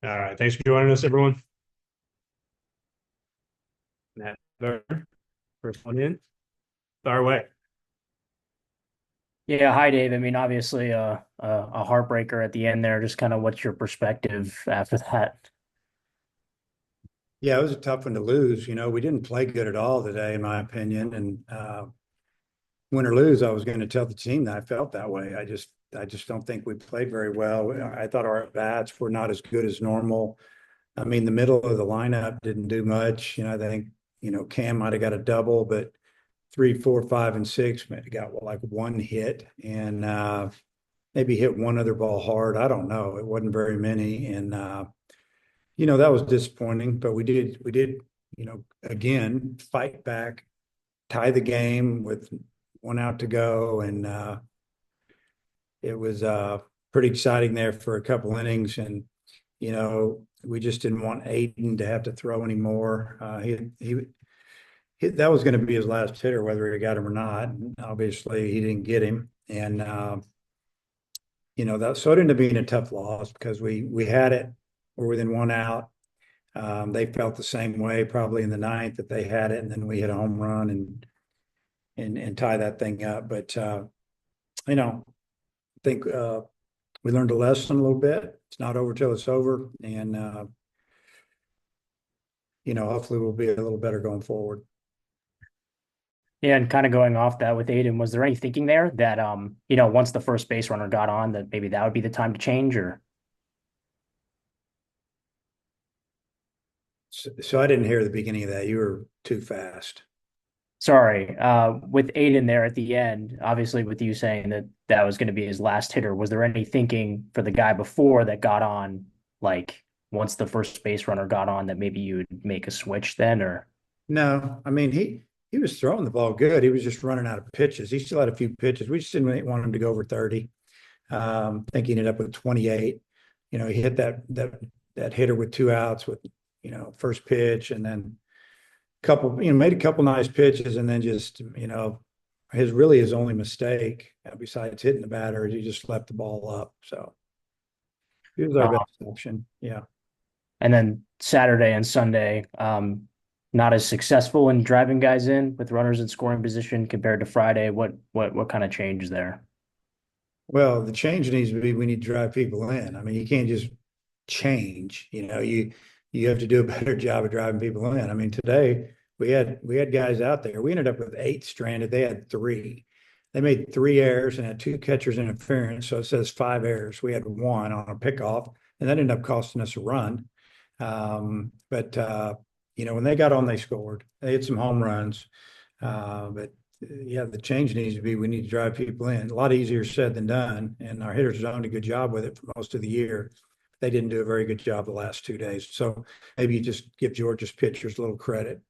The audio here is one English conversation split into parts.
All right. Thanks for joining us, everyone. Matt, first one in. Fire away. Yeah, hi Dave. I mean, obviously, a heartbreaker at the end there. Just kind of what's your perspective after that? Yeah, it was a tough one to lose. We didn't play good at all today, in my opinion. And win or lose, I was going to tell the team that I felt that way. I just don't think we played very well. I thought our bats were not as good as normal. I mean, the middle of the lineup didn't do much. I think, Cam might have got a double, but three, four, five, and six maybe got like one hit and maybe hit one other ball hard. I don't know. It wasn't very many. And that was disappointing, but we did, again, fight back, tie the game with one out to go. And it was pretty exciting there for a couple innings. And, we just didn't want Aiden to have to throw anymore. That was going to be his last hitter, whether he got him or not. Obviously, he didn't get him. And, so it ended up being a tough loss because we had it. We're within one out. They felt the same way probably in the ninth that they had it, and then we hit a home run and tie that thing up. But I think we learned a lesson a little bit. It's not over till it's over, and hopefully we'll be a little better going forward. Yeah, and kind of going off that with Aiden, was there any thinking there that once the first base runner got on, that maybe that would be the time to change? Or So I didn't hear the beginning of that. You were too fast. sorry, with Aiden there at the end, obviously with you saying that that was going to be his last hitter, was there any thinking for the guy before that got on, like once the first base runner got on, that maybe you would make a switch then? Or No, I mean he was throwing the ball good. He was just running out of pitches. He still had a few pitches. We just didn't want him to go over 30. Think he ended up with 28. He hit that hitter with two outs with first pitch, and then made a couple nice pitches, and then just his only mistake besides hitting the batter is he just left the ball up. So he was our uh, best option. Yeah. and then Saturday and Sunday, not as successful in driving guys in with runners in scoring position compared to Friday. What kind of change there? Well, the change needs to be we need to drive people in. I mean, you can't just change. You have to do a better job of driving people in. I mean, today we had guys out there. We ended up with eight stranded. They had three. They made three errors and had two catchers interference. So it says five errors. We had one on a pickoff, and that ended up costing us a run. But when they got on, they scored. They had some home runs. But yeah, the change needs to be we need to drive people in. A lot easier said than done. And our hitters have done a good job with it for most of the year. They didn't do a very good job the last 2 days. So maybe you just give Georgia's pitchers a little credit.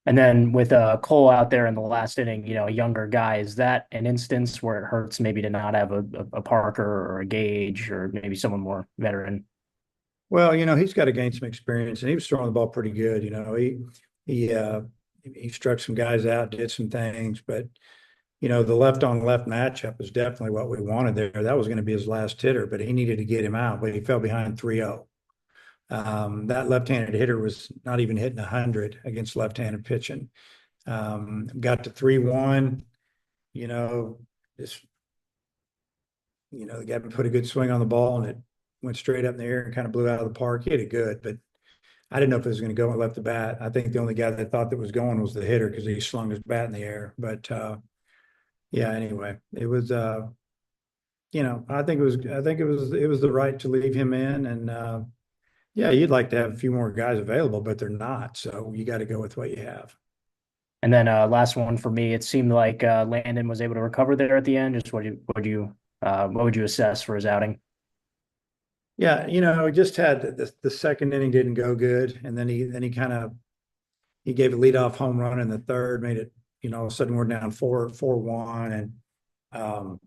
And then with Cole out there in the last inning, a younger guy, is that an instance where it hurts maybe to not have a Parker or a Gage or maybe someone more veteran? Well, he's got to gain some experience, and he was throwing the ball pretty good. He struck some guys out, did some things, but the left on left matchup is definitely what we wanted there. That was going to be his last hitter, but he needed to get him out, but he fell behind 3-0. That left-handed hitter was not even hitting 100 against left-handed pitching. Got to 3-1, just, the guy put a good swing on the ball, and it went straight up in the air and kind of blew out of the park. He hit it good, but I didn't know if it was going to go and left the bat. I think the only guy that thought that was going was the hitter because he slung his bat in the air. But yeah, anyway, it was I think it was the right to leave him in. And yeah, you'd like to have a few more guys available, but they're not. So you got to go with what you have. And then last one for me, it seemed like Landon was able to recover there at the end. Just what would you assess for his outing? Yeah, just had the second inning didn't go good, and then he kind of he gave a leadoff home run in the third, made it, all of a sudden we're down 4-1. And um,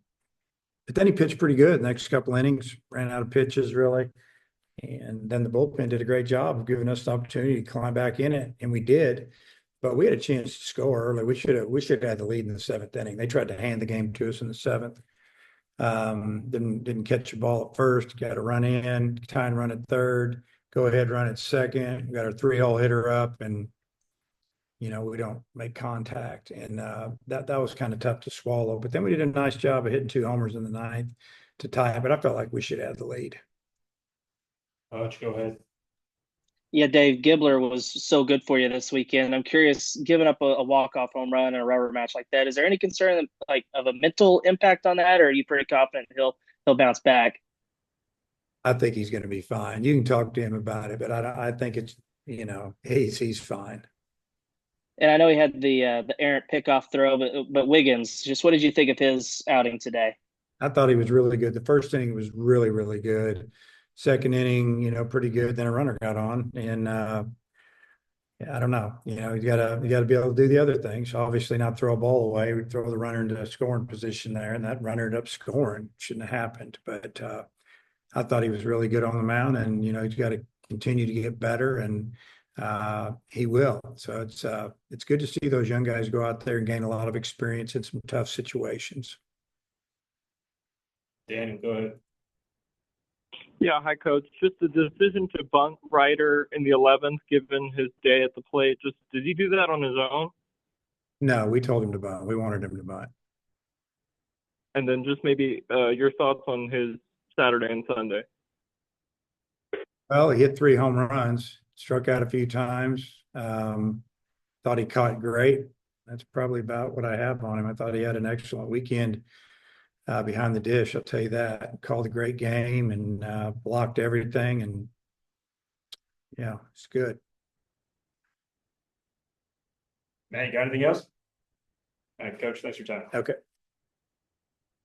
but then he pitched pretty good the next couple innings, ran out of pitches really. And then the bullpen did a great job of giving us the opportunity to climb back in it, and we did. But we had a chance to score early. We should have had the lead in the seventh inning. They tried to hand the game to us in the seventh. Didn't catch the ball at first, got to run in, tie and run at third, go ahead, run at second. We got our 3-hole hitter up and, we don't make contact. And that was kind of tough to swallow. But then we did a nice job of hitting 2 homers in the ninth to tie it. But I felt like we should have the lead. Hutch, go ahead. Yeah, Dave, Gibbler was so good for you this weekend. I'm curious, giving up a walk-off home run in a rubber match like that, is there any concern of a mental impact on that, or are you pretty confident he'll bounce back? I think he's going to be fine. You can talk to him about it, but I think it's, he's fine. And I know he had the errant pickoff throw, but Wiggins, just what did you think of his outing today? I thought he was really good. The first inning was really, really good. Second inning, pretty good. Then a runner got on, and I don't know. You gotta be able to do the other things. Obviously, not throw a ball away. We throw the runner into a scoring position there, and that runner ended up scoring. Shouldn't have happened, but I thought he was really good on the mound, and he's got to continue to get better, and he will. So it's good to see those young guys go out there and gain a lot of experience in some tough situations. Daniel, go ahead. Yeah, hi, Coach. Just the decision to bunt Ryder in the 11th, given his day at the plate. Just did he do that on his own? No, we told him to bunt. We wanted him to bunt. And then just maybe your thoughts on his Saturday and Sunday. Well, he hit 3 home runs, struck out a few times. Thought he caught great. That's probably about what I have on him. I thought he had an excellent weekend behind the dish. I'll tell you that. Called a great game and blocked everything. And yeah, it's good. Matt, you got anything else? All right, Coach, thanks for your time. Okay.